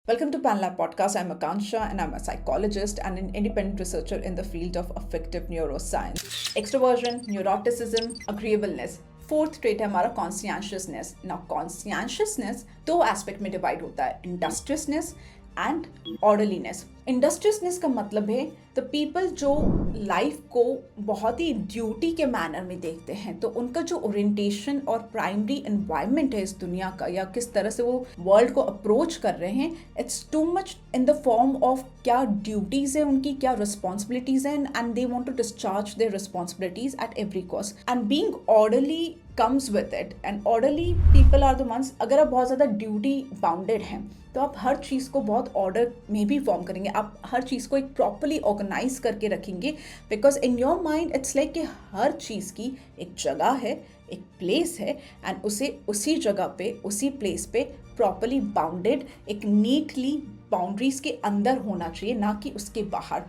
Welcome to PanLab Podcast. I'm Akansha and I'm a psychologist and an independent researcher in the field of affective neuroscience. Extroversion, neuroticism, agreeableness. Fourth trait है हमारा कॉन्सियंशियसनेस. Now कॉन्सियंशियसनेस दो aspect में divide होता है, इंडस्ट्रियसनेस and orderliness. इंडस्ट्रियसनेस का मतलब है the people जो लाइफ को बहुत ही ड्यूटी के मैनर में देखते हैं, तो उनका जो ओरिएंटेशन और प्राइमरी एनवायरनमेंट है इस दुनिया का, या किस तरह से वो वर्ल्ड को अप्रोच कर रहे हैं, it's too much in the form of क्या ड्यूटीज है उनकी, क्या रिस्पॉन्सिबिलिटीज हैं, and they want to discharge their responsibilities at every cost. And being orderly comes with it, and orderly people are the ones. अगर आप बहुत ज़्यादा duty bounded हैं तो आप हर चीज़ को बहुत ऑर्डर में भी फॉर्म करेंगे, आप हर चीज़ को एक प्रॉपरली ऑर्गेनाइज करके रखेंगे, because in your mind it's like कि हर चीज़ की एक जगह है, एक प्लेस है, एंड उसे उसी जगह पे, उसी प्लेस पे प्रॉपरली बाउंडेड, एक नीटली बाउंड्रीज के अंदर होना चाहिए, ना कि उसके बाहर.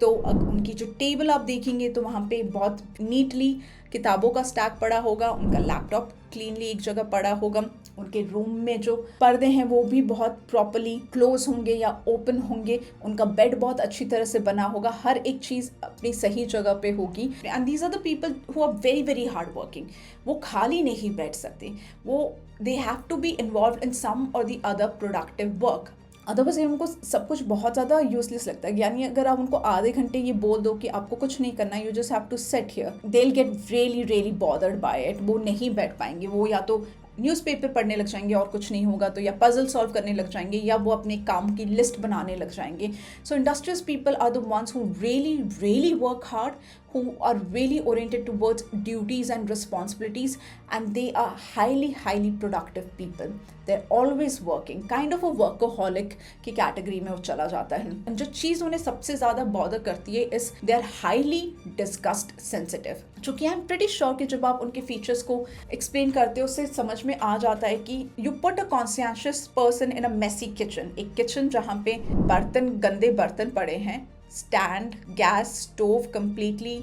तो उनकी जो टेबल आप देखेंगे तो वहाँ पे बहुत नीटली किताबों का स्टैक पड़ा होगा, उनका लैपटॉप क्लीनली एक जगह पड़ा होगा, उनके रूम में जो पर्दे हैं वो भी बहुत प्रॉपरली क्लोज होंगे या ओपन होंगे, उनका बेड बहुत अच्छी तरह से बना होगा, हर एक चीज़ अपनी सही जगह पे होगी. And these are the people who are very very hard working. वो खाली नहीं बैठ सकते, वो they have to be involved in some और the other productive work. Otherwise उनको सब कुछ बहुत ज़्यादा यूजलेस लगता है. यानी अगर आप उनको आधे घंटे ये बोल दो कि आपको कुछ नहीं करना, you just have to set here, they will get really really bothered by it. वो नहीं बैठ पाएंगे, वो या तो न्यूज़पेपर पढ़ने लग जाएंगे और कुछ नहीं होगा तो, या पजल सॉल्व करने लग जाएंगे, या वो अपने काम की लिस्ट बनाने लग जाएंगे. So industrious people are the ones who really really work hard, who are really oriented towards duties and responsibilities, and they are highly productive people. They're always working, kind of a workaholic की category में वो चला जाता है. जो चीज़ उन्हें सबसे ज़्यादा बॉदर करती है इस they are highly disgust sensitive. चूँकि आई एम प्रीटी श्योर कि जब आप उनके फीचर्स को एक्सप्लेन करते हो उससे समझ में आ जाता है कि you put a conscious person in a messy kitchen, एक किचन जहाँ पे गंदे बर्तन पड़े हैं, stand, gas stove completely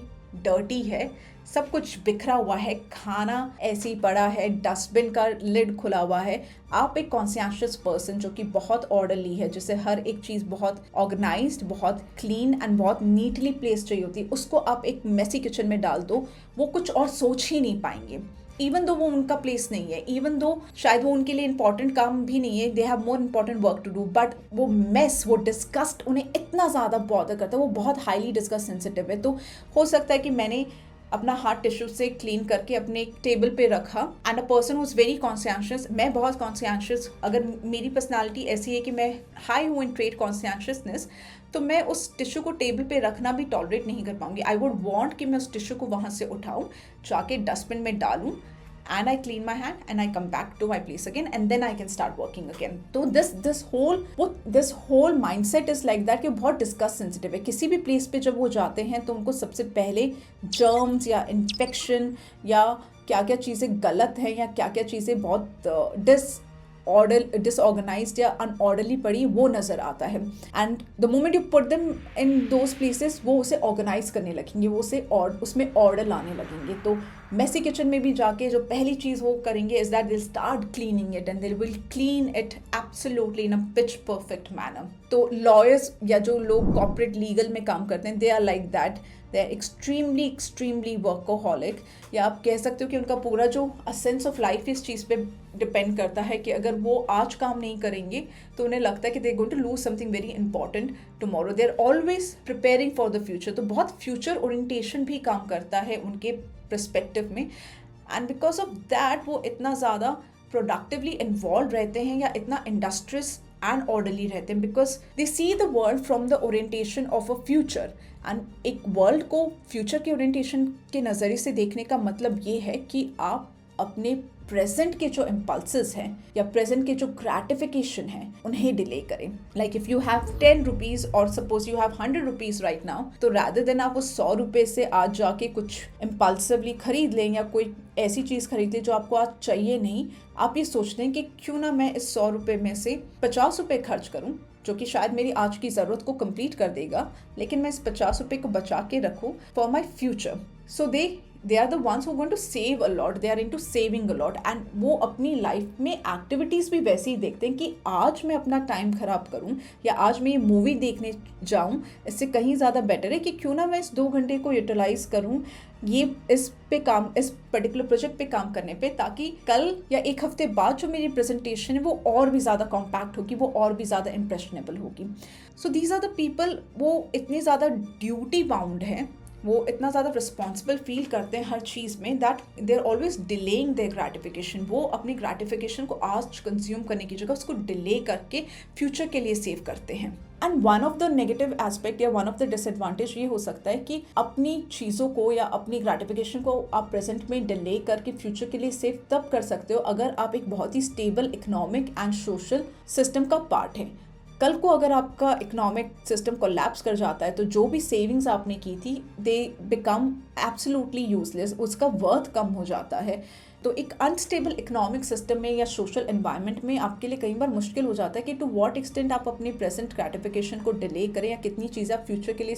dirty है, सब कुछ बिखरा हुआ है, खाना ऐसे ही पड़ा है, डस्टबिन का लिड खुला हुआ है. आप एक कॉन्शियस पर्सन जो कि बहुत ऑर्डरली है, जिसे हर एक चीज़ बहुत ऑर्गेनाइज्ड, बहुत क्लीन एंड बहुत नीटली प्लेस चाहिए होती है, उसको आप एक मेसी किचन में डाल दो, वो कुछ और सोच ही नहीं पाएंगे. इवन दो वो उनका प्लेस नहीं है, इवन दो शायद वो उनके लिए इंपॉर्टेंट काम भी नहीं है, they have more important work to do, but वो मेस, वो डिस्गस्ट उन्हें इतना ज़्यादा बॉदर करता है, वो बहुत हाईली डिस्गस्ट सेंसिटिव है. तो हो सकता है कि मैंने अपना हाथ टिश्यू से क्लीन करके अपने टेबल पे रखा, and a person who is very conscious, मैं बहुत कॉन्शियस, अगर मेरी पर्सनालिटी ऐसी है कि मैं हाई हूँ इन ट्रेट कॉन्शियसनेस, तो मैं उस टिश्यू को टेबल पे रखना भी टॉलरेट नहीं कर पाऊंगी. आई वुड वांट कि मैं उस टिश्यू को वहाँ से उठाऊँ, जाके डस्टबिन में डालूँ, and I clean my hand and I come back to my place again, and then I can start working again. तो this whole mindset is like that कि बहुत disgust sensitive है. किसी भी place पे जब वो जाते हैं तो उनको सबसे पहले germs या infection या क्या क्या चीज़ें गलत हैं या क्या क्या चीज़ें बहुत डिसऑर्गेनाइज्ड या अनऑर्डरली पड़ी, वो नज़र आता है. And the moment you put them in those places, वो उसे ऑर्गेनाइज करने लगेंगे, वो उसे उसमें ऑर्डर लाने लगेंगे. तो मेसी किचन में भी जाके जो पहली चीज़ वो करेंगे is that they start cleaning it, and they will clean it absolutely in a pitch perfect manner. तो लॉयर्स या जो लोग कॉर्पोरेट लीगल में काम करते हैं, they are like that, they are extremely workaholic, या आप कह सकते हो कि उनका पूरा जो सेंस ऑफ लाइफ इस चीज़ पे डिपेंड करता है कि अगर वो आज काम नहीं करेंगे तो उन्हें लगता है कि they are going to lose something very important tomorrow. They are always preparing for the future. तो बहुत फ्यूचर ओरिएंटेशन भी काम करता है उनके पर्सपेक्टिव में, एंड बिकॉज ऑफ दैट वो इतना ज़्यादा प्रोडक्टिवली इन्वॉल्व रहते हैं या इतना इंडस्ट्रियस एंड ऑर्डरली रहते हैं, because they see the world from the orientation of a future. And एक वर्ल्ड को फ्यूचर के ओरिएंटेशन के नज़रिए से देखने का मतलब ये है कि आप अपने प्रेजेंट के जो इम्पल्सेस हैं या प्रेजेंट के जो ग्रेटिफिकेशन है उन्हें डिले करें. Like if you have 10 rupees और suppose you have 100 rupees right now, तो रैदर देन आप उस 100 रुपये से आज जाके कुछ इम्पल्सिवली खरीद लें या कोई ऐसी चीज़ खरीद लें जो आपको आज चाहिए नहीं, आप ये सोचते हैं कि क्यों ना मैं इस 100 रुपये में से 50 रुपये खर्च करूँ, जो कि शायद मेरी आज की ज़रूरत को कंप्लीट कर देगा, लेकिन मैं इस 50 रुपये को बचा के रखूँ for my future. So they they are the ones who going to save a lot, they are into saving a lot, and वो अपनी लाइफ में एक्टिविटीज़ भी वैसे ही देखते हैं कि आज मैं अपना टाइम खराब करूं या आज मैं ये मूवी देखने जाऊं, इससे कहीं ज़्यादा बेटर है कि क्यों ना मैं इस 2 घंटे को यूटिलाइज़ करूं ये इस पर्टिकुलर प्रोजेक्ट पे काम करने पे, ताकि कल या एक हफ्ते बाद जो मेरी प्रेजेंटेशन है वो और भी ज़्यादा कॉम्पैक्ट होगी, वो और भी ज़्यादा इम्प्रेशनेबल होगी। So these are the people, वो इतने ज़्यादा ड्यूटी बाउंड हैं, वो इतना ज़्यादा रिस्पॉन्सिबल फील करते हैं हर चीज़ में, that they are always delaying their gratification. वो अपनी ग्रेटिफिकेशन को आज कंज्यूम करने की जगह उसको डिले करके फ्यूचर के लिए सेव करते हैं। And one of the negative aspect या वन ऑफ द डिसएडवांटेज ये हो सकता है कि अपनी चीज़ों को या अपनी ग्रेटिफिकेशन को आप प्रेजेंट में डिले करके फ्यूचर के लिए सेव तब कर सकते हो अगर आप एक बहुत ही stable economic and social system का पार्ट है। कल को अगर आपका इकोनॉमिक सिस्टम कोलैप्स कर जाता है तो जो भी सेविंग्स आपने की थी दे बिकम एब्सोल्युटली यूजलेस, उसका वर्थ कम हो जाता है। तो एक अनस्टेबल इकोनॉमिक सिस्टम में या सोशल एनवायरनमेंट में आपके लिए कई बार मुश्किल हो जाता है कि टू व्हाट एक्सटेंट आप अपनी प्रेजेंट ग्रेटिफिकेशन को डिले करें या कितनी चीज़ें आप फ्यूचर के लिए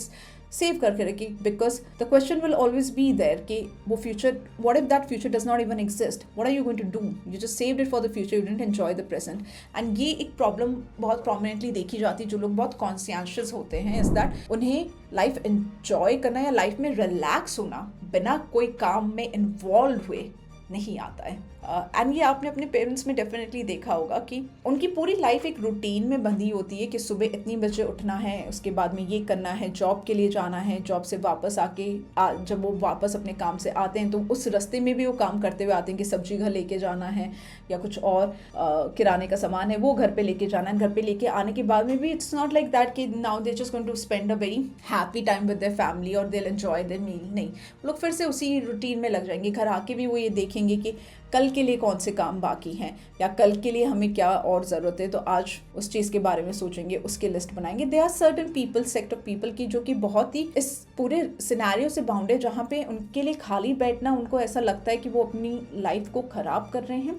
सेव करके रखें, because the question will always be there कि वो future, what if that future does not even exist, what are you going to do, you just saved it for the future, you didn't enjoy the present. And ये एक problem बहुत prominently देखी जाती है जो लोग बहुत कॉन्शियस होते हैं, इज दैट उन्हें लाइफ एंजॉय करना या लाइफ में रिलैक्स होना बिना कोई काम में इन्वॉल्व हुए नहीं आता है। एंड ये आपने अपने पेरेंट्स में डेफिनेटली देखा होगा कि उनकी पूरी लाइफ एक रूटीन में बंधी होती है कि सुबह इतनी बजे उठना है, उसके बाद में ये करना है, जॉब के लिए जाना है, जॉब से वापस आके जब वो वापस अपने काम से आते हैं तो उस रास्ते में भी वो काम करते हुए आते हैं कि सब्जी घर लेके जाना है या कुछ और किराने का सामान है वो घर पे लेके जाना है। घर पे लेके आने के बाद में भी इट्स नॉट लाइक दैट कि now they just going to spend a very happy time with their family और they will enjoy their meal. नहीं, लोग फिर से उसी रूटीन में लग जाएंगे। घर आके भी वो ये देखेंगे कि कल के लिए कौन से काम बाकी हैं या कल के लिए हमें क्या और ज़रूरत है, तो आज उस चीज़ के बारे में सोचेंगे, उसकी लिस्ट बनाएंगे। They are certain people, sect of people की जो कि बहुत ही इस पूरे सिनेरियो से बाउंड है, जहाँ पे उनके लिए खाली बैठना उनको ऐसा लगता है कि वो अपनी लाइफ को ख़राब कर रहे हैं।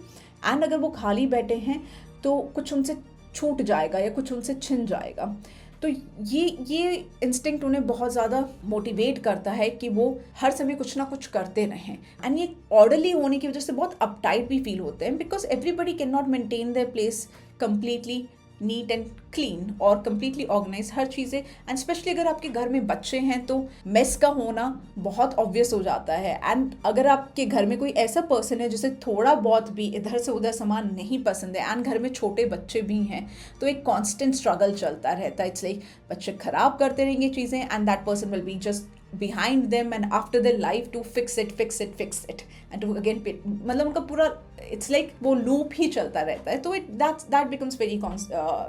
एंड अगर वो खाली बैठे हैं तो कुछ उनसे छूट जाएगा या कुछ उनसे छिन जाएगा। तो ये इंस्टिंक्ट उन्हें बहुत ज़्यादा मोटिवेट करता है कि वो हर समय कुछ ना कुछ करते रहें। एंड ये ऑर्डरली होने की वजह से बहुत अपटाइट भी फील होते हैं, because everybody can not maintain their place completely neat and clean और कम्प्लीटली ऑर्गेनाइज हर चीज़ें। एंड स्पेशली अगर आपके घर में बच्चे हैं तो मेस का होना बहुत ऑब्वियस हो जाता है। एंड अगर आपके घर में कोई ऐसा पर्सन है जिसे थोड़ा बहुत भी इधर से उधर सामान नहीं पसंद है एंड घर में छोटे बच्चे भी हैं तो एक कॉन्स्टेंट स्ट्रगल चलता रहता है। इसलिए बच्चे खराब करते रहेंगे चीज़ें and that person will be just behind them and after their life to fix it and to again pay, मतलब उनका पूरा it's like वो loop ही चलता रहता है। तो that becomes very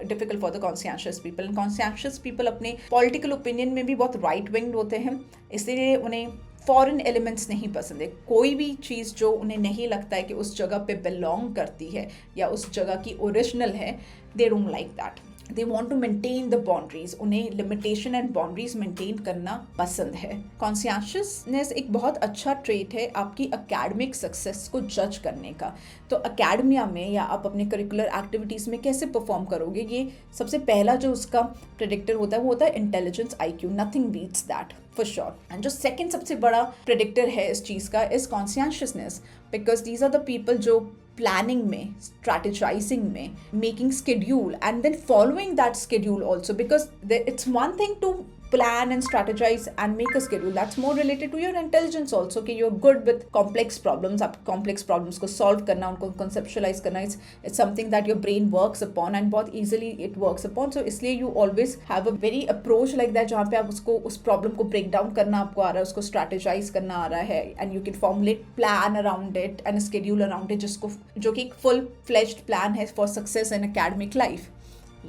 difficult for the conscientious people, and conscientious people अपने political opinion में भी बहुत right winged होते हैं, इसलिए उन्हें फॉरेन एलिमेंट्स नहीं पसंद है। कोई भी चीज़ जो उन्हें नहीं लगता है कि उस जगह पे बिलोंग करती है या उस जगह की ओरिजिनल है, they don't like that. They want to maintain the boundaries, उन्हें लिमिटेशन एंड बाउंड्रीज मेंटेन करना पसंद है। कॉन्शियसनेस एक बहुत अच्छा ट्रेट है आपकी एकेडमिक सक्सेस को जज करने का। तो एकेडमिया में या आप अपने करिकुलर एक्टिविटीज़ में कैसे परफॉर्म करोगे, ये सबसे पहला जो उसका प्रेडिक्टर होता है वो होता है intelligence, IQ। Nothing beats that for sure. And जो सेकेंड सबसे बड़ा प्रेडिक्टर है इस चीज़ का is consciousness, because these are the people जो प्लानिंग में, स्ट्रैटेजाइजिंग में, making schedule and then following that schedule also, because it's one thing to plan and strategize and make a schedule, that's more related to your intelligence also कि you're good with complex problems। आप complex problems को solve करना, उनको conceptualize करना, it's something that your brain works upon and बहुत easily it works upon। so इसलिए you always have a very approach like that जहाँ पे आप उसको उस problem को break down करना आपको आ रहा है, उसको strategize करना आ रहा है and you can formulate plan around it and schedule around it, जिसको जो कि एक full fledged plan है for success in academic life।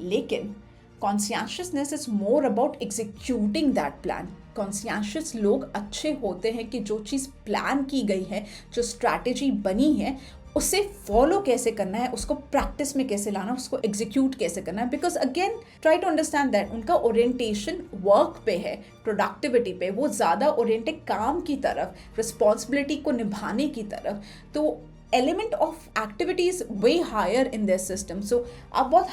लेकिन consciousness is more about executing that plan. Conscious लोग अच्छे होते हैं कि जो चीज़ प्लान की गई है, जो स्ट्रैटेजी बनी है, उसे फॉलो कैसे करना है, उसको प्रैक्टिस में कैसे लाना, उसको एग्जीक्यूट कैसे करना है। Because again try to understand that उनका ओरिएंटेशन वर्क पे है, प्रोडक्टिविटी पे, वो ज़्यादा ओरिएंटेड काम की तरफ, रिस्पॉन्सिबिलिटी को निभाने की तरफ। तो element of activity is way higher in this system. So आप बहुत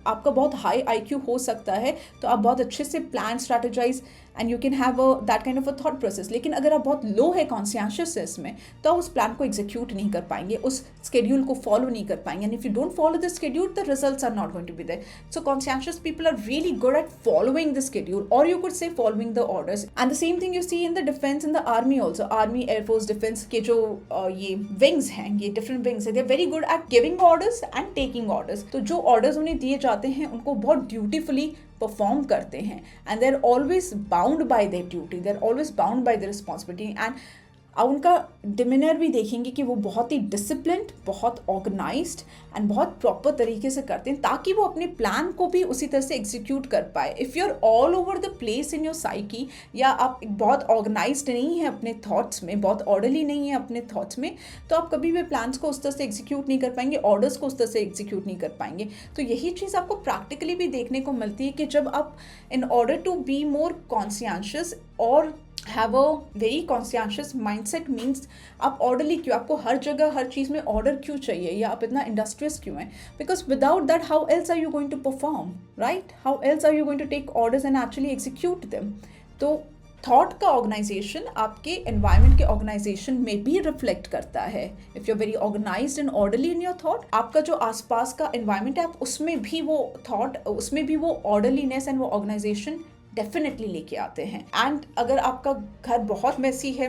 आपका बहुत हाई IQ हो सकता है तो आप बहुत अच्छे से plan, strategise and you can have that kind of a thought process. लेकिन अगर आप बहुत लो है कॉन्शियसनेस में तो आप उस प्लान को एग्जीक्यूट नहीं कर पाएंगे, उस स्केड्यूल को फॉलो नहीं कर पाएंगे. And if you don't follow the schedule the results are not going to be there. So conscious people are really good at following the schedule, और you could say following the orders. And the same thing you see in the defense, in the army also. Army, air force, defense के जो ये wings हैं, ये different wings हैं, they are very good at giving orders and taking orders. तो जो orders उन्हें दिए जाते हैं उनको बहुत ड्यूटीफुली परफॉर्म करते हैं. And they are always bound by their duty, they are always bound by their responsibility. And आप उनका डिमिनर भी देखेंगे कि वो बहुत ही डिसिप्लिन्ड, बहुत ऑर्गेनाइज्ड एंड बहुत प्रॉपर तरीके से करते हैं ताकि वो अपने प्लान को भी उसी तरह से एग्जीक्यूट कर पाए. If you are all over the place in your psyche, या आप बहुत ऑर्गेनाइज्ड नहीं है अपने थॉट्स में, बहुत ऑर्डरली नहीं है अपने थॉट्स में, तो आप कभी भी प्लान्स को उस तरह से एग्जीक्यूट नहीं कर पाएंगे, ऑर्डर्स को उस तरह से एग्जीक्यूट नहीं कर पाएंगे. तो यही चीज़ आपको प्रैक्टिकली भी देखने को मिलती है कि जब आप in order to be more conscious और have a very conscious mindset, means आप ऑर्डरली क्यों, आपको हर जगह हर चीज़ में ऑर्डर क्यों चाहिए, या आप इतना इंडस्ट्रियस क्यों हैं? Because without that how else are you going to perform, right? How else are you going to take orders and actually execute them? तो थॉट का ऑर्गेनाइजेशन आपके एनवायरनमेंट के ऑर्गेनाइजेशन में भी रिफ्लेक्ट करता है. If you are very organised and orderly in your thought, आपका जो आसपास का एनवायरनमेंट है आप उसमें भी वो थॉट, उसमें भी वो ऑर्डरलीनेस एंड वो ऑर्गेनाइजेशन डेफिनेटली लेके आते हैं. एंड अगर आपका घर बहुत मेसी है,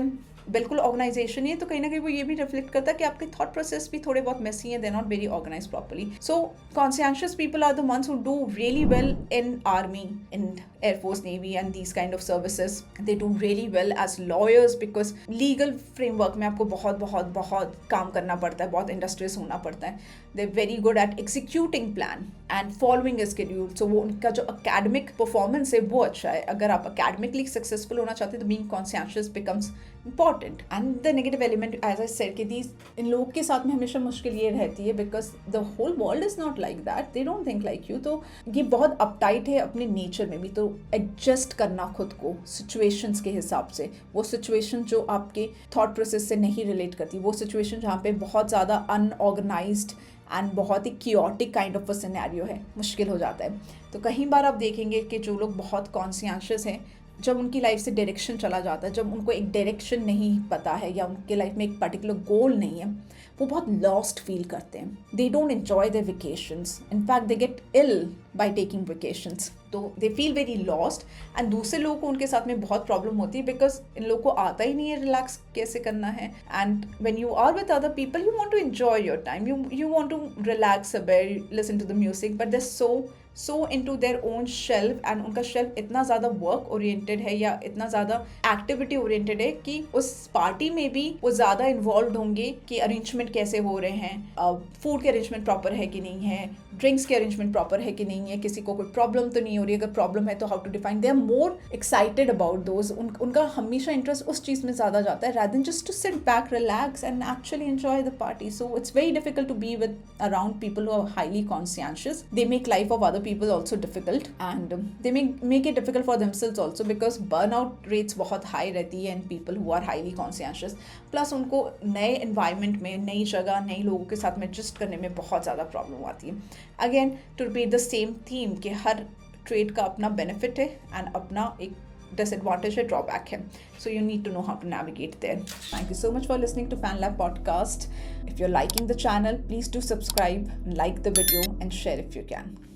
बिल्कुल ऑर्गेनाइजेशन नहीं है, तो कहीं ना कहीं वो ये भी रिफ्लेक्ट करता है कि आपके थॉट प्रोसेस भी थोड़े बहुत मेसी हैं, they not very organise properly. So conscious people are the ones who do really well in army, in air force, navy and these kind of services. They do really well as lawyers because legal framework में आपको बहुत बहुत बहुत काम करना पड़ता है, बहुत इंडस्ट्रियस होना पड़ता है. They are very good at executing plan and following a schedule. So वो उनका जो अकेडमिक परफॉर्मेंस है वो अच्छा है. अगर आप अकेडमिकली सक्सेसफुल होना चाहते हैं तो being conscious becomes important. And the negative element, as I said, कि these इन लोग के साथ में हमेशा मुश्किल ये रहती है because the whole world is not like that, they don't think like you. तो ये बहुत अपटाइट है अपने नेचर में भी. तो एडजस्ट करना खुद को सिचुएशंस के हिसाब से, वो सिचुएशन जो आपके थॉट प्रोसेस से नहीं रिलेट करती, वो सिचुएशन जहाँ पे बहुत ज़्यादा अनऑर्गेनाइज्ड एंड बहुत ही chaotic kind of a scenario है, मुश्किल हो जाता है. तो कहीं बार आप देखेंगे कि जो लोग बहुत कॉन्शियस हैं, जब उनकी लाइफ से डायरेक्शन चला जाता है, जब उनको एक डायरेक्शन नहीं पता है या उनके लाइफ में एक पर्टिकुलर गोल नहीं है, वो बहुत लॉस्ट फील करते हैं. They don't enjoy their vacations, in fact they get ill by taking vacations. तो they feel very lost. And दूसरे लोगों को उनके साथ में बहुत प्रॉब्लम होती है बिकॉज इन लोगों को आता ही नहीं है रिलैक्स कैसे करना है. And when you are with other people you want to enjoy your time, you want to relax a bit, listen to the music, but they so into their own shelf, and उनका shelf इतना ज़्यादा work oriented है या इतना ज़्यादा activity oriented है कि उस पार्टी में भी वो ज़्यादा इन्वॉल्व होंगे कि अरेंजमेंट कैसे हो रहे हैं, फूड के अरेंजमेंट प्रॉपर है कि नहीं है, ड्रिंक्स के अरेंजमेंट प्रॉपर है कि नहीं है, किसी को कोई प्रॉब्लम तो नहीं हो रही, अगर प्रॉब्लम है तो how to define. They are more excited about those. उनका हमेशा इंटरेस्ट उस चीज़ में ज़्यादा जाता है rather than just to sit back, relax and actually enjoy the party. So it's very difficult to be with around people who are highly conscientious. They make life of other people also difficult, and they make it difficult for themselves also because burnout rates बहुत high रहती है in people who are highly conscientious. Plus उनको नए environment में, नई जगह, नए लोगों के साथ में adjust करने में बहुत ज़्यादा प्रॉब्लम आती है. Again, to repeat the same theme कि हर ट्रेड का अपना बेनिफिट है एंड अपना एक disadvantage है, ड्रॉबैक है. So you need to know how to navigate there. Thank you so much for listening to FanLab podcast. If you're liking the channel, please do subscribe, like the video and share if you can.